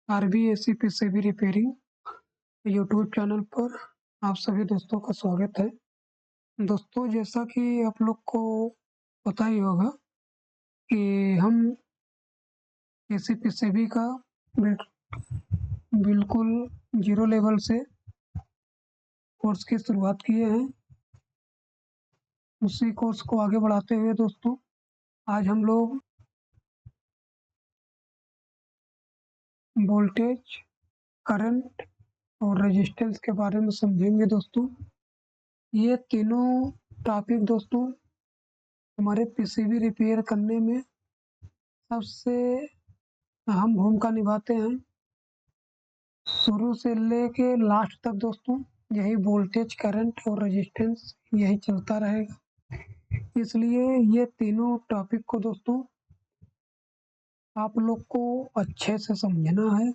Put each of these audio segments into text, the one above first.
RBSC PCB repairing YouTube channel पर आप सभी दोस्तों का स्वागत है। दोस्तों, जैसा कि आप लोग को पता ही होगा कि हम एसी पीसीबी का बिल्कुल जीरो लेवल से कोर्स की शुरुआत किए हैं। उसी कोर्स को आगे बढ़ाते हुए दोस्तों आज हम लोग वोल्टेज, करंट और रेजिस्टेंस के बारे में समझेंगे। दोस्तों, ये तीनों टॉपिक दोस्तों हमारे पीसीबी रिपेयर करने में सबसे अहम भूमिका निभाते हैं। शुरू से लेके लास्ट तक दोस्तों यही वोल्टेज, करंट और रेजिस्टेंस यही चलता रहेगा। इसलिए ये तीनों टॉपिक को दोस्तों आप लोग को अच्छे से समझना है।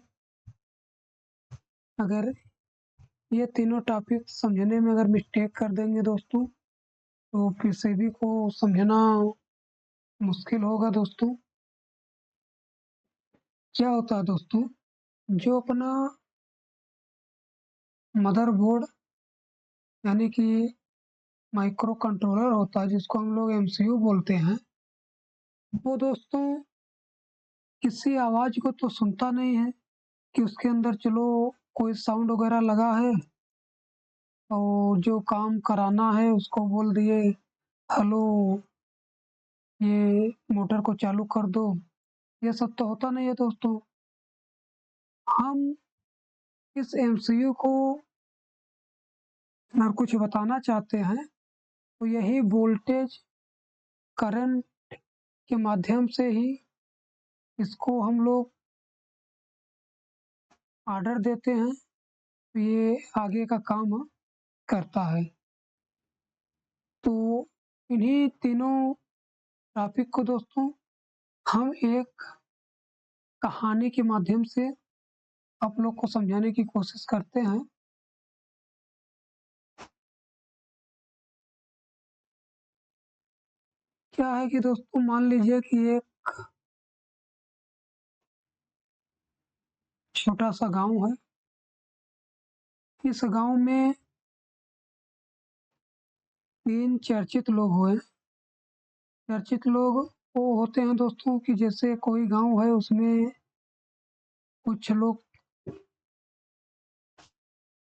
अगर ये तीनों टॉपिक समझने में अगर मिस्टेक कर देंगे दोस्तों तो पीसीबी को समझना मुश्किल होगा। दोस्तों, क्या होता है दोस्तों, जो अपना मदरबोर्ड यानी कि माइक्रो कंट्रोलर होता है, जिसको हम लोग एमसीयू बोलते हैं, वो दोस्तों किसी आवाज को तो सुनता नहीं है कि उसके अंदर चलो कोई साउंड वगैरह लगा है और जो काम कराना है उसको बोल दिए हेलो ये मोटर को चालू कर दो। ये सब तो होता नहीं है दोस्तों। हम इस एमसीयू को अगर कुछ बताना चाहते हैं तो यही वोल्टेज, करंट के माध्यम से ही इसको हम लोग ऑर्डर देते हैं, तो ये आगे का काम करता है। तो इन्हीं तीनों टॉपिक को दोस्तों हम एक कहानी के माध्यम से आप लोग को समझाने की कोशिश करते हैं। क्या है कि दोस्तों मान लीजिए कि एक छोटा सा गांव है। इस गांव में 3 चर्चित लोग हुए। चर्चित लोग वो होते हैं दोस्तों कि जैसे कोई गांव है उसमें कुछ लोग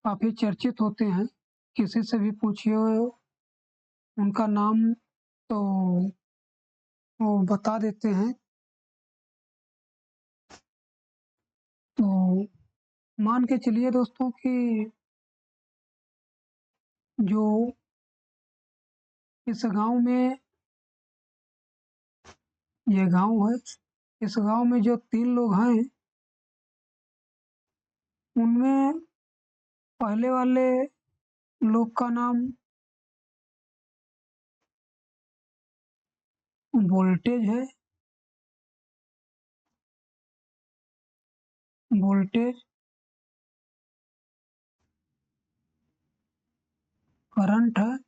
काफी चर्चित होते हैं। किसी से भी पूछिए उनका नाम तो वो बता देते हैं। तो मान के चलिए दोस्तों कि जो इस गांव में ये गांव है, इस गांव में जो 3 लोग हैं उनमें पहले वाले लोग का नाम वोल्टेज है। वोल्टेज, करंट है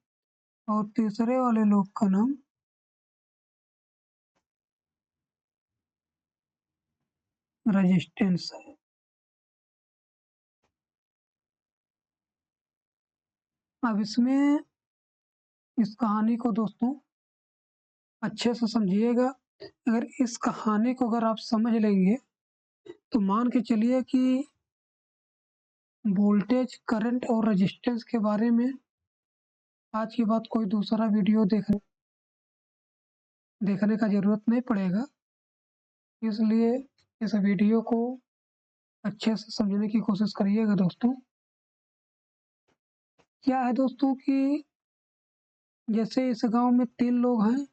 और तीसरे वाले लोग का नाम रेजिस्टेंस है। अब इसमें इस कहानी को दोस्तों अच्छे से समझिएगा। अगर इस कहानी को अगर आप समझ लेंगे तो मान के चलिए कि वोल्टेज, करंट और रेजिस्टेंस के बारे में आज के बाद कोई दूसरा वीडियो देखने का ज़रूरत नहीं पड़ेगा। इसलिए इस वीडियो को अच्छे से समझने की कोशिश करिएगा। दोस्तों, क्या है दोस्तों कि जैसे इस गांव में 3 लोग हैं,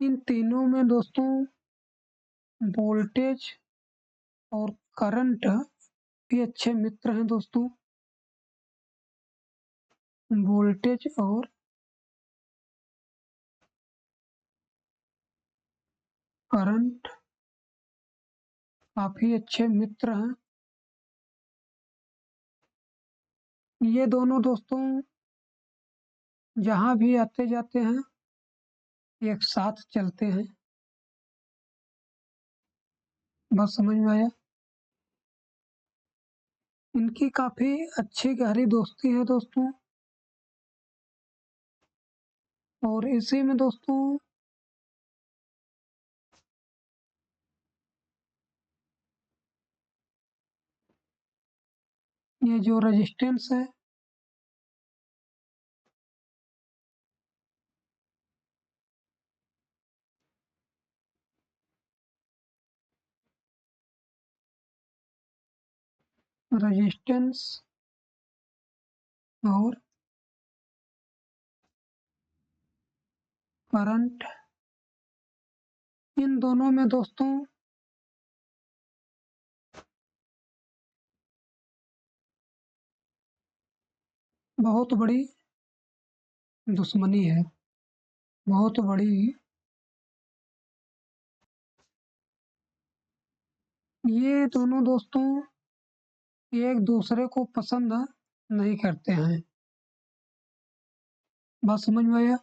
इन तीनों में दोस्तों वोल्टेज और करंट भी अच्छे मित्र हैं। दोस्तों, वोल्टेज और करंट काफी अच्छे मित्र हैं। ये दोनों दोस्तों जहाँ भी आते जाते हैं एक साथ चलते हैं। बस समझ में आया। इनकी काफ़ी अच्छी गहरी दोस्ती है दोस्तों। और इसी में दोस्तों ये जो रेजिस्टेंस है रेजिस्टेंस और करंट, इन दोनों में दोस्तों बहुत बड़ी दुश्मनी है, बहुत बड़ी। ये दोनों दोस्तों एक दूसरे को पसंद नहीं करते हैं। बात समझ में आया?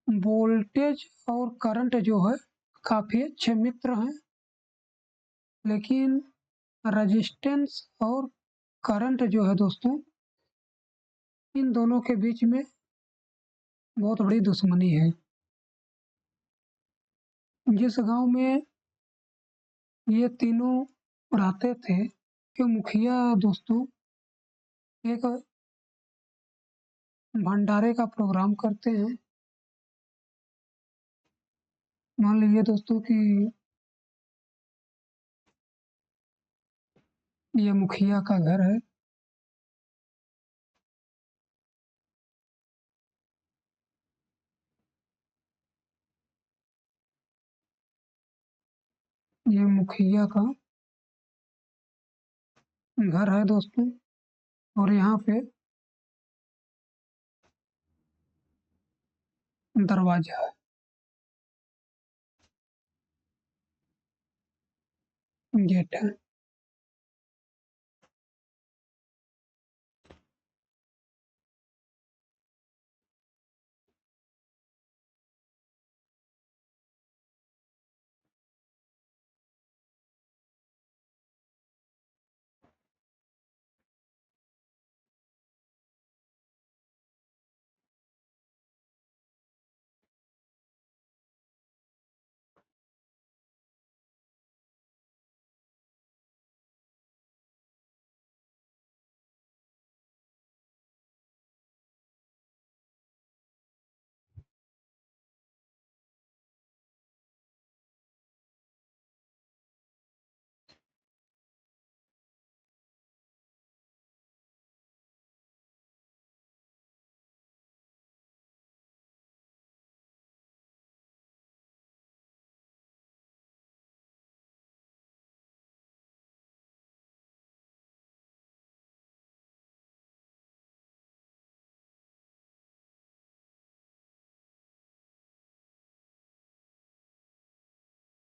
वोल्टेज और करंट जो है काफ़ी अच्छे मित्र हैं, लेकिन रेजिस्टेंस और करंट जो है दोस्तों, इन दोनों के बीच में बहुत बड़ी दुश्मनी है। जिस गांव में ये तीनों रहते थे, के मुखिया दोस्तों एक भंडारे का प्रोग्राम करते हैं। मान लीजिए दोस्तों कि ये मुखिया का घर है। ये मुखिया का घर है दोस्तों, और यहाँ पे दरवाजा है, गेट है।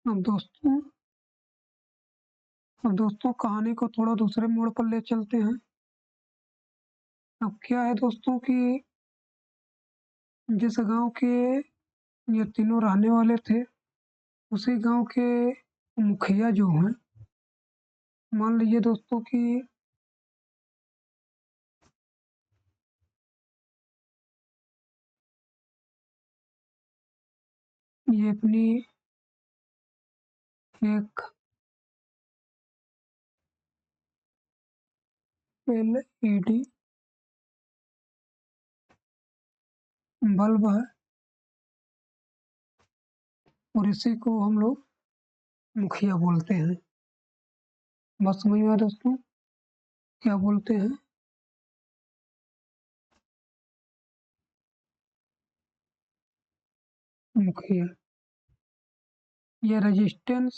अब दोस्तों कहानी को थोड़ा दूसरे मोड़ पर ले चलते हैं। अब क्या है दोस्तों कि जिस गांव के ये तीनों रहने वाले थे, उसी गांव के मुखिया जो हैं, मान लीजिए दोस्तों कि ये अपनी एक LED बल्ब है, और इसी को हम लोग मुखिया बोलते हैं। बात समझ में आया दोस्तों? क्या बोलते हैं? मुखिया। ये रेजिस्टेंस,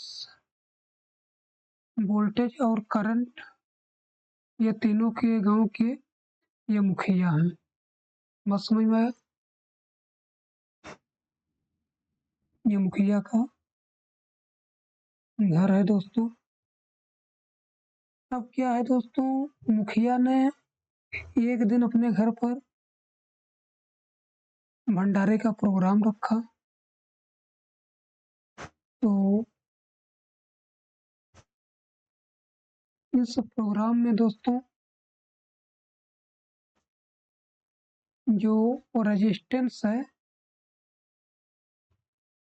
वोल्टेज और करंट, ये तीनों के गांव के ये मुखिया हैं। बात समझ में आया? ये मुखिया का घर है दोस्तों। अब क्या है दोस्तों, मुखिया ने एक दिन अपने घर पर भंडारे का प्रोग्राम रखा, तो इस प्रोग्राम में दोस्तों जो रेजिस्टेंस है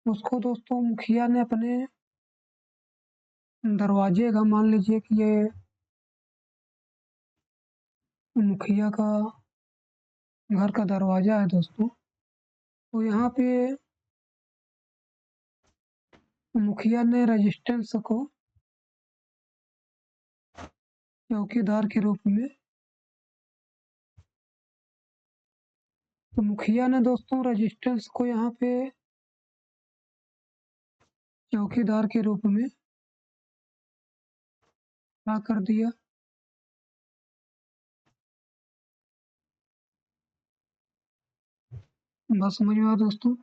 उसको दोस्तों मुखिया ने अपने दरवाजे का, मान लीजिए कि ये मुखिया का घर का दरवाजा है दोस्तों, तो यहाँ पे मुखिया ने रेजिस्टेंस को चौकीदार के रूप में, तो मुखिया ने दोस्तों रेजिस्टेंस को यहाँ पे चौकीदार के रूप में खड़ा कर दिया। बात समझ में आया दोस्तों?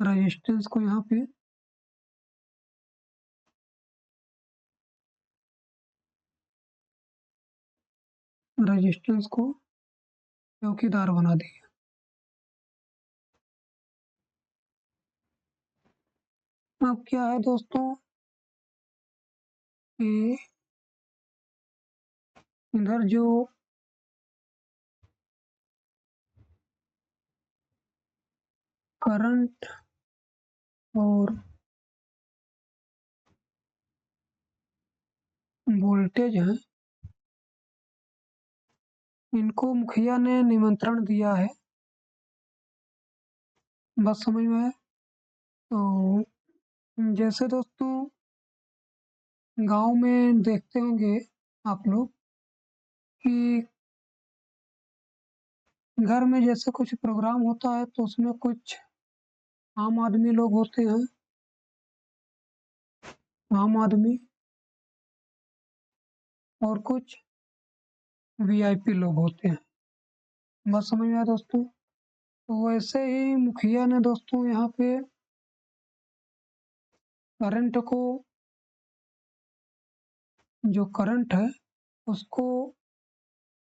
रेजिस्टेंस को यहाँ पे रेजिस्टेंस को चौकीदार बना दिया। अब क्या है दोस्तों कि इधर जो करंट और वोल्टेज है, इनको मुखिया ने निमंत्रण दिया है। बस समझ में आया? तो जैसे दोस्तों गांव में देखते होंगे आप लोग कि घर में जैसे कुछ प्रोग्राम होता है तो उसमें कुछ आम आदमी लोग होते हैं, आम आदमी, और कुछ वीआईपी लोग होते हैं। बात समझ में आया दोस्तों? तो वैसे ही मुखिया ने दोस्तों यहाँ पे करंट को, जो करंट है उसको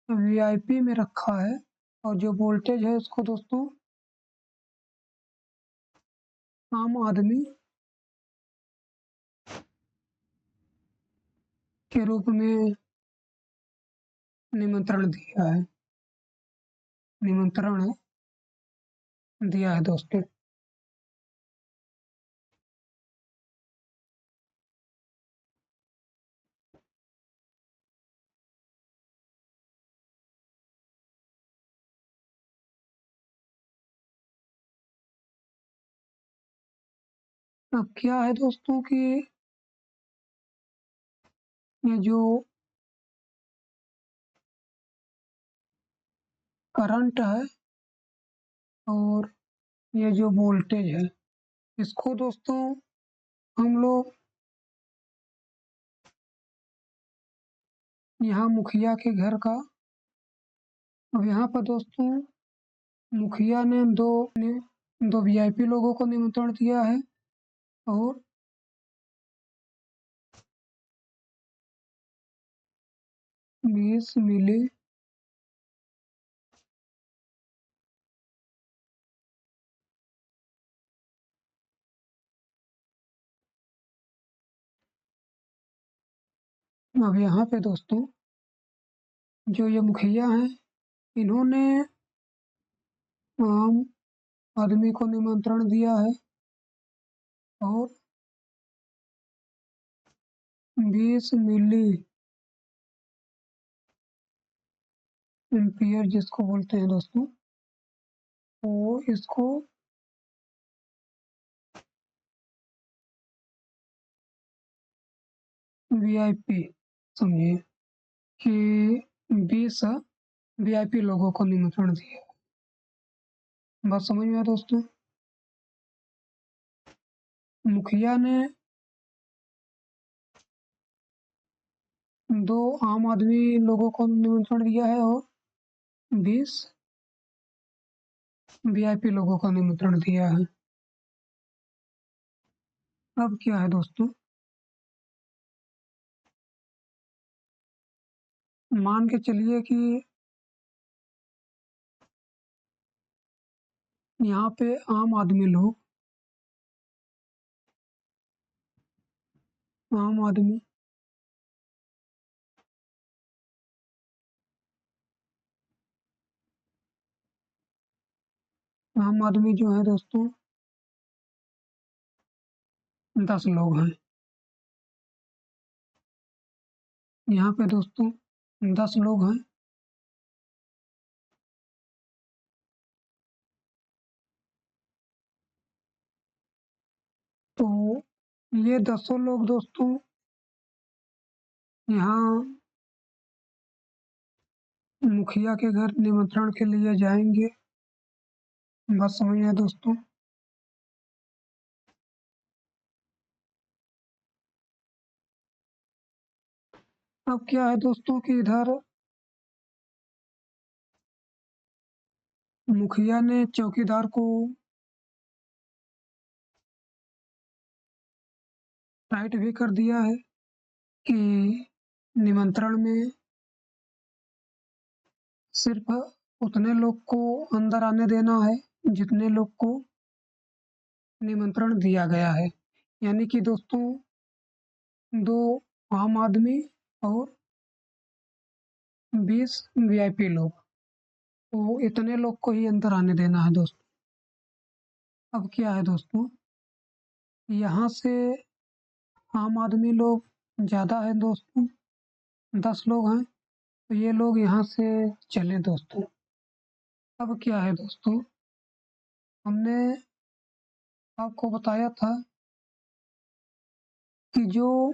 वीआईपी में रखा है, और जो वोल्टेज है उसको दोस्तों आम आदमी के रूप में निमंत्रण दिया है, निमंत्रण दिया है दोस्तों। अब क्या है दोस्तों कि ये जो करंट है और ये जो वोल्टेज है, इसको दोस्तों हम लोग यहाँ मुखिया के घर का, अब यहाँ पर दोस्तों मुखिया ने दो वीआईपी लोगों को निमंत्रण दिया है, और 20 मिली अब यहाँ पे दोस्तों जो ये मुखिया हैं, इन्होंने आम आदमी को निमंत्रण दिया है, और 20 मिली एम्पियर जिसको बोलते हैं दोस्तों, वो इसको वीआईपी समझिए कि 20 वीआईपी लोगों को निमंत्रण दिया। बात समझ में आया दोस्तों? मुखिया ने 2 आम आदमी लोगों को निमंत्रण दिया है, और 20 वीआईपी लोगों को निमंत्रण दिया है। अब क्या है दोस्तों, मान के चलिए कि यहाँ पे आम आदमी आम आदमी जो है दोस्तों 10 लोग हैं। यहाँ पे दोस्तों 10 लोग हैं। तो ये 10 लोग दोस्तों यहाँ मुखिया के घर निमंत्रण के लिए जाएंगे। बात समझ में दोस्तों। अब क्या है दोस्तों कि इधर मुखिया ने चौकीदार को टाइट भी कर दिया है कि निमंत्रण में सिर्फ उतने लोग को अंदर आने देना है जितने लोग को निमंत्रण दिया गया है। यानी कि दोस्तों 2 आम आदमी और 20 वीआईपी लोग, तो इतने लोग को ही अंदर आने देना है दोस्तों। अब क्या है दोस्तों, यहाँ से आम आदमी लोग ज़्यादा है दोस्तों, 10 लोग हैं, तो ये लोग यहाँ से चले दोस्तों। अब क्या है दोस्तों, हमने आपको बताया था कि जो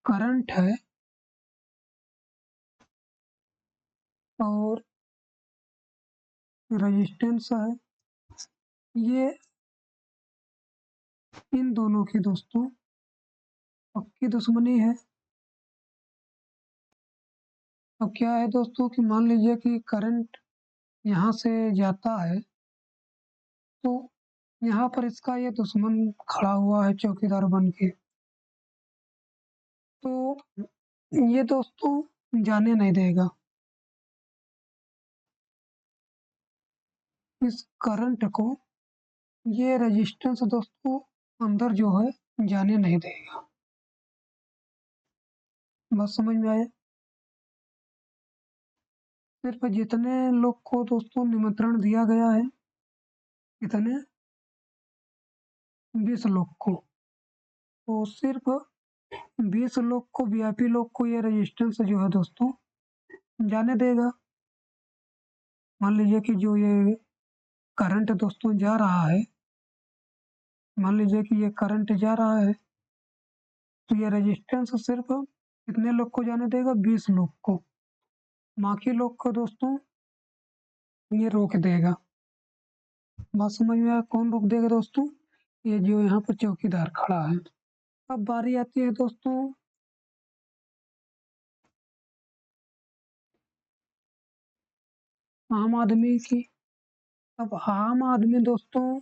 करंट है और रेजिस्टेंस है, ये इन दोनों की दोस्तों पक्की दुश्मनी है। अब क्या है दोस्तों कि मान लीजिए कि करंट यहाँ से जाता है, तो यहाँ पर इसका ये दुश्मन खड़ा हुआ है चौकीदार बन के, तो ये दोस्तों जाने नहीं देगा। इस करंट को ये रेजिस्टेंस दोस्तों अंदर जो है जाने नहीं देगा। बात समझ में आया। सिर्फ जितने लोग को दोस्तों निमंत्रण दिया गया है, कितने 20 लोग को, तो सिर्फ 20 लोग को, वीआईपी लोग को ये रेजिस्टेंस जो है दोस्तों जाने देगा। मान लीजिए कि जो ये करंट दोस्तों जा रहा है, मान लीजिए कि ये करंट जा रहा है, तो ये रेजिस्टेंस सिर्फ कितने लोग को जाने देगा, 20 लोग को। बाकी लोग को दोस्तों ये रोक देगा। बात समझ में आया, कौन रोक देगा दोस्तों, ये जो यहाँ पर चौकीदार खड़ा है। अब बारी आती है दोस्तों आम आदमी की। अब आम आदमी दोस्तों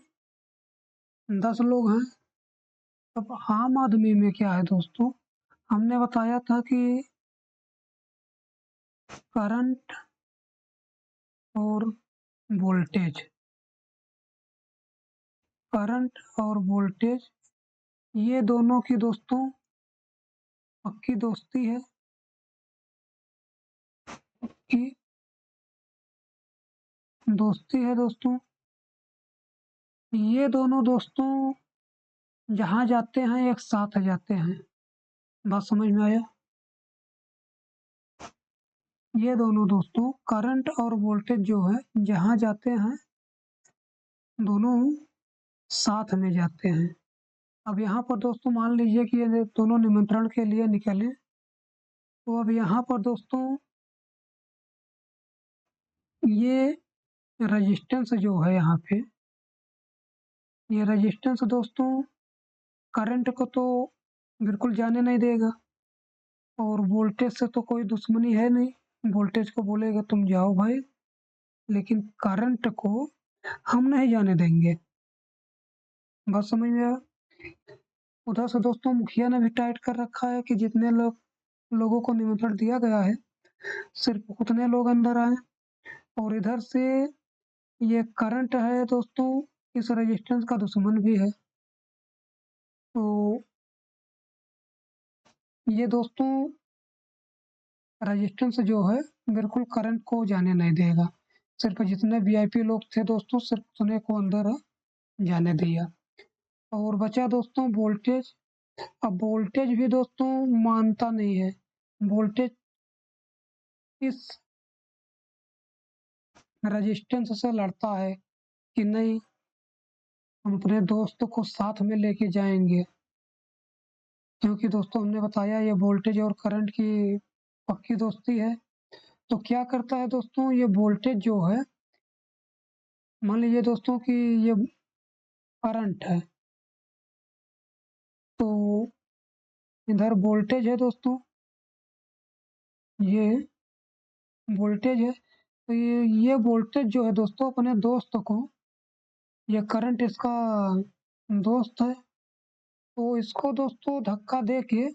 10 लोग हैं। अब आम आदमी में क्या है दोस्तों, हमने बताया था कि करंट और वोल्टेज, करंट और वोल्टेज ये दोनों की दोस्तों पक्की दोस्ती है कि दोस्ती है दोस्तों। ये दोनों दोस्तों जहाँ जाते हैं एक साथ जाते हैं। बात समझ में आया। ये दोनों दोस्तों करंट और वोल्टेज जो है जहाँ जाते हैं दोनों साथ में जाते हैं। अब यहाँ पर दोस्तों मान लीजिए कि ये दोनों निमंत्रण के लिए निकले, तो अब यहाँ पर दोस्तों ये रेजिस्टेंस जो है यहाँ पे, ये रेजिस्टेंस दोस्तों करंट को तो बिल्कुल जाने नहीं देगा, और वोल्टेज से तो कोई दुश्मनी है नहीं, वोल्टेज को बोलेगा तुम जाओ भाई, लेकिन करंट को हम नहीं जाने देंगे। बात समझ में आया। उधर से दोस्तों मुखिया ने भी टाइट कर रखा है कि जितने लोगों को निमंत्रण दिया गया है सिर्फ उतने लोग अंदर आए, और इधर से ये करंट है दोस्तों इस रेजिस्टेंस का दुश्मन भी है। तो ये दोस्तों रेजिस्टेंस जो है बिल्कुल करंट को जाने नहीं देगा, सिर्फ जितने वीआईपी लोग थे दोस्तों सिर्फ उतने को अंदर जाने दिया। और बचा दोस्तों वोल्टेज। अब वोल्टेज भी दोस्तों मानता नहीं है, वोल्टेज इस रेजिस्टेंस से लड़ता है कि नहीं हम अपने दोस्त को साथ में लेके जाएंगे, क्योंकि दोस्तों हमने बताया ये वोल्टेज और करंट की पक्की दोस्ती है। तो क्या करता है दोस्तों, ये वोल्टेज जो है, मान लीजिए दोस्तों कि ये करंट है, तो इधर वोल्टेज है दोस्तों, ये वोल्टेज है, तो ये वोल्टेज जो है दोस्तों अपने दोस्त को, ये करंट इसका दोस्त है, तो इसको दोस्तों धक्का दे के,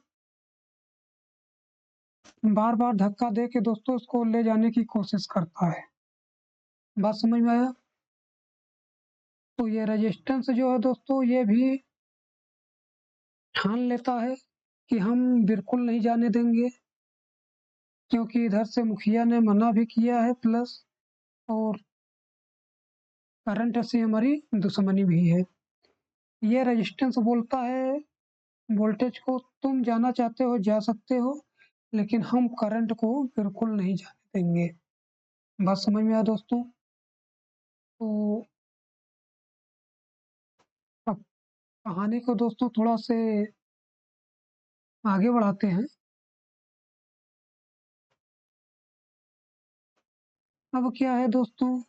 बार बार धक्का दे के दोस्तों इसको ले जाने की कोशिश करता है। बात समझ में आया? तो ये रेजिस्टेंस जो है दोस्तों ये भी ठान लेता है कि हम बिल्कुल नहीं जाने देंगे, क्योंकि इधर से मुखिया ने मना भी किया है प्लस और करंट से हमारी दुश्मनी भी है। ये रेजिस्टेंस बोलता है वोल्टेज को तुम जाना चाहते हो जा सकते हो, लेकिन हम करंट को बिल्कुल नहीं जाने देंगे। बात समझ में आया दोस्तों? तो अब कहानी को दोस्तों थोड़ा से आगे बढ़ाते हैं। अब क्या है दोस्तों,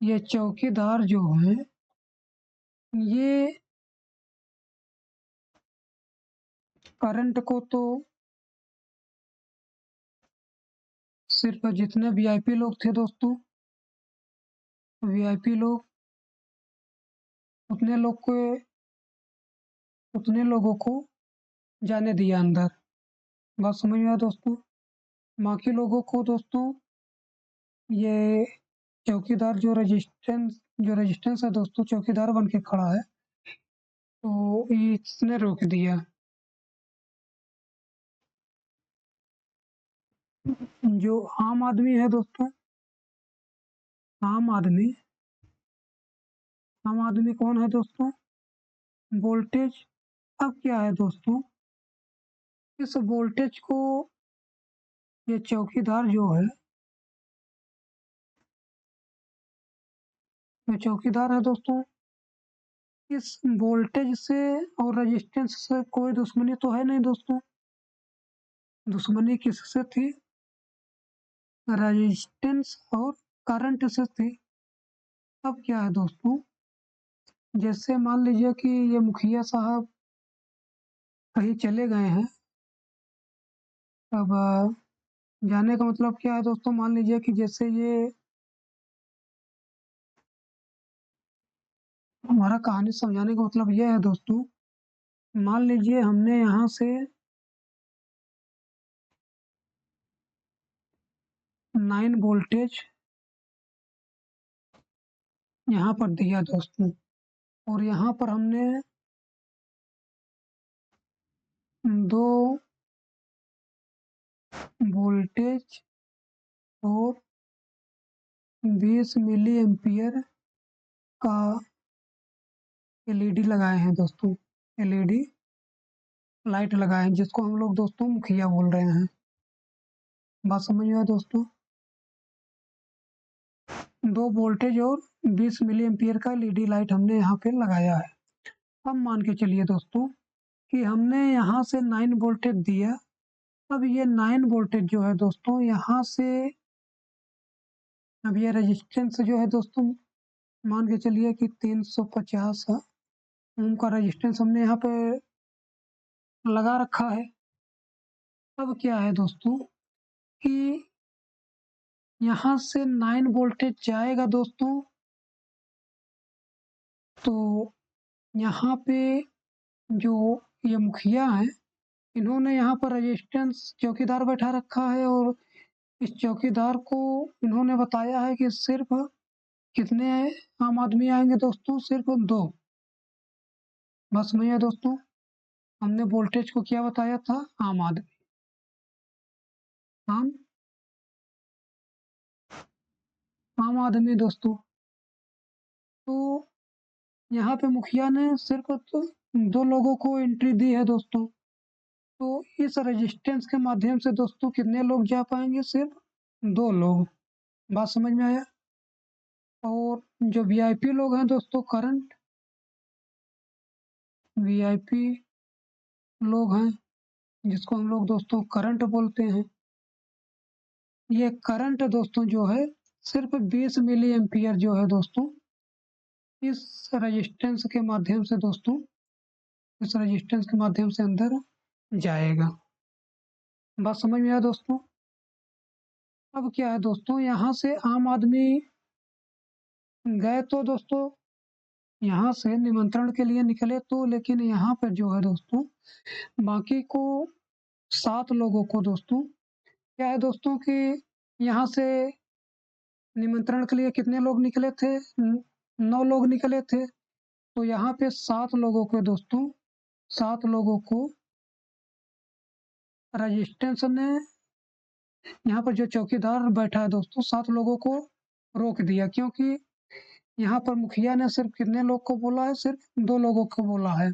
ये चौकीदार जो है ये करंट को तो सिर्फ जितने वीआईपी लोग थे दोस्तों, वीआईपी लोग उतने लोग को उतने लोगों को जाने दिया अंदर। बात समझ में आया दोस्तों? बाकी लोगों को दोस्तों ये चौकीदार जो रेजिस्टेंस है दोस्तों चौकीदार बन के खड़ा है, तो इसने रोक दिया। जो आम आदमी है दोस्तों, आम आदमी आम आदमी कौन है दोस्तों? वोल्टेज। अब क्या है दोस्तों, इस वोल्टेज को ये चौकीदार जो है, जो चौकीदार है दोस्तों, इस वोल्टेज से और रेजिस्टेंस से कोई दुश्मनी तो है नहीं दोस्तों। दुश्मनी किससे थी? रेजिस्टेंस और करंट से थी। अब क्या है दोस्तों, जैसे मान लीजिए कि ये मुखिया साहब कहीं चले गए हैं। अब जाने का मतलब क्या है दोस्तों, मान लीजिए कि जैसे ये हमारा कहानी समझाने का मतलब ये है दोस्तों, मान लीजिए हमने यहाँ से 9 वोल्टेज यहाँ पर दिया दोस्तों, और यहाँ पर हमने 2 वोल्टेज और 20 मिली एम्पियर का एलईडी लगाए हैं दोस्तों, एलईडी लाइट लगाए हैं, जिसको हम लोग दोस्तों मुखिया बोल रहे हैं। बात समझ में आया दोस्तों? 2 वोल्टेज और 20 मिली एम्पियर का एलईडी लाइट हमने यहाँ पे लगाया है। अब मान के चलिए दोस्तों कि हमने यहाँ से 9 वोल्टेज दिया। अब ये 9 वोल्टेज जो है दोस्तों यहाँ से, अब ये रेजिस्टेंस जो है दोस्तों मान के चलिए कि 350 ओम का रेजिस्टेंस हमने यहाँ पे लगा रखा है। अब क्या है दोस्तों कि यहाँ से 9 वोल्टेज जाएगा दोस्तों, तो यहाँ पे जो ये मुखिया है, इन्होंने यहाँ पर रेजिस्टेंस चौकीदार बैठा रखा है, और इस चौकीदार को इन्होंने बताया है कि सिर्फ कितने आम आदमी आएंगे दोस्तों, सिर्फ 2। बस में है दोस्तों, हमने वोल्टेज को क्या बताया था? आम आदमी। आम आम आदमी दोस्तों। तो यहाँ पे मुखिया ने सिर्फ तो 2 लोगों को एंट्री दी है दोस्तों। तो इस रेजिस्टेंस के माध्यम से दोस्तों कितने लोग जा पाएँगे? सिर्फ 2 लोग। बात समझ में आया? और जो वीआईपी लोग हैं दोस्तों, करंट वीआईपी लोग हैं, जिसको हम लोग दोस्तों करंट बोलते हैं। ये करंट दोस्तों जो है सिर्फ 20 मिली एम्पियर जो है दोस्तों, इस रेजिस्टेंस के माध्यम से दोस्तों, इस रेजिस्टेंस के माध्यम से अंदर जाएगा। बात समझ में आया दोस्तों? अब क्या है दोस्तों, यहाँ से आम आदमी गए तो दोस्तों, यहाँ से निमंत्रण के लिए निकले तो, लेकिन यहाँ पर जो है दोस्तों, बाकी को 7 लोगों को दोस्तों, क्या है दोस्तों कि यहाँ से निमंत्रण के लिए कितने लोग निकले थे? 9 लोग निकले थे। तो यहाँ पे 7 लोगों को दोस्तों, 7 लोगों को रेजिस्टेंस ने, यहाँ पर जो चौकीदार बैठा है दोस्तों, 7 लोगों को रोक दिया, क्योंकि यहाँ पर मुखिया ने सिर्फ कितने लोग को बोला है? सिर्फ 2 लोगों को बोला है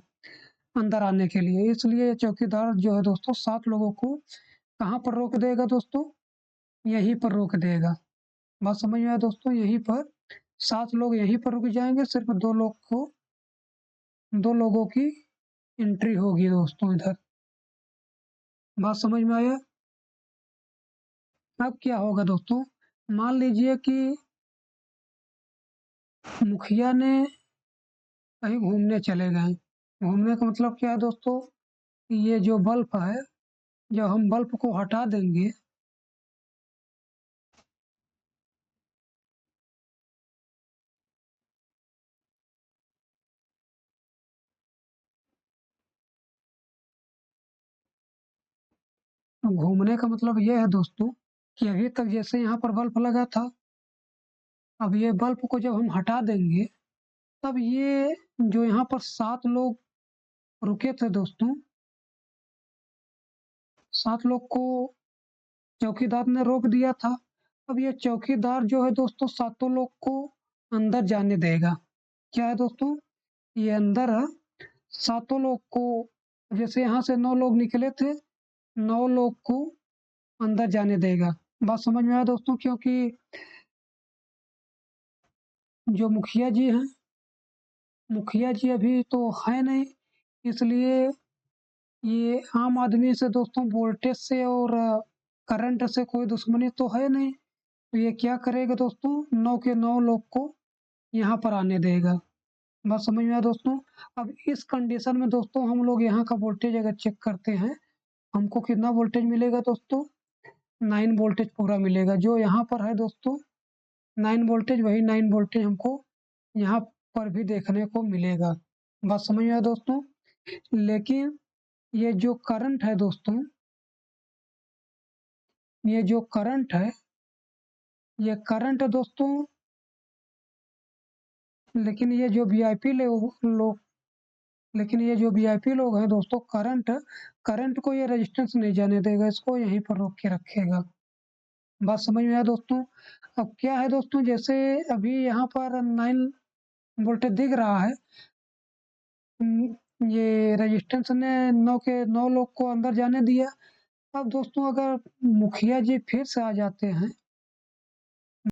अंदर आने के लिए। इसलिए चौकीदार जो है दोस्तों 7 लोगों को कहाँ पर रोक देगा दोस्तों? यहीं पर रोक देगा। बात समझ में आया दोस्तों? यहीं पर 7 लोग यहीं पर रुक जाएँगे, सिर्फ 2 लोगों की एंट्री होगी दोस्तों इधर। बात समझ में आया? अब क्या होगा दोस्तों, मान लीजिए कि मुखिया ने कहीं घूमने चले गए। घूमने का मतलब क्या है दोस्तों, ये जो बल्ब है, जब हम बल्ब को हटा देंगे, तो घूमने का मतलब ये है दोस्तों कि अभी तक जैसे यहाँ पर बल्ब लगा था, अब ये बल्ब को जब हम हटा देंगे, तब ये जो यहाँ पर 7 लोग रुके थे दोस्तों, 7 लोग को चौकीदार ने रोक दिया था। अब ये चौकीदार जो है दोस्तों 7 लोग को अंदर जाने देगा। क्या है दोस्तों, ये अंदर 7 लोग को, जैसे यहाँ से 9 लोग निकले थे, 9 लोग को अंदर जाने देगा। बात समझ में आया दोस्तों? क्योंकि जो मुखिया जी अभी तो है नहीं, इसलिए ये आम आदमी से दोस्तों वोल्टेज से और करंट से कोई दुश्मनी तो है नहीं। तो ये क्या करेगा दोस्तों, 9 के 9 लोग को यहाँ पर आने देगा। बात समझ में आया दोस्तों? अब इस कंडीशन में दोस्तों हम लोग यहाँ का वोल्टेज अगर चेक करते हैं, हमको कितना वोल्टेज मिलेगा दोस्तों? 9 वोल्टेज पूरा मिलेगा। जो यहाँ पर है दोस्तों 9 वोल्टेज, वही 9 वोल्टेज हमको यहाँ पर भी देखने को मिलेगा। बात समझ में आया दोस्तों? लेकिन ये जो करंट है दोस्तों, ये जो करंट है, ये करंट दोस्तों, लेकिन ये जो वीआईपी लोग लेकिन ये जो वीआईपी लोग हैं दोस्तों, करंट को ये रेजिस्टेंस नहीं जाने देगा, इसको यहीं पर रोक के रखेगा। बात समझ में आया दोस्तों? अब क्या है दोस्तों, जैसे अभी यहाँ पर 9 वोल्टेज दिख रहा है, ये रेजिस्टेंस ने 9 के 9 लोग को अंदर जाने दिया। अब दोस्तों अगर मुखिया जी फिर से आ जाते हैं,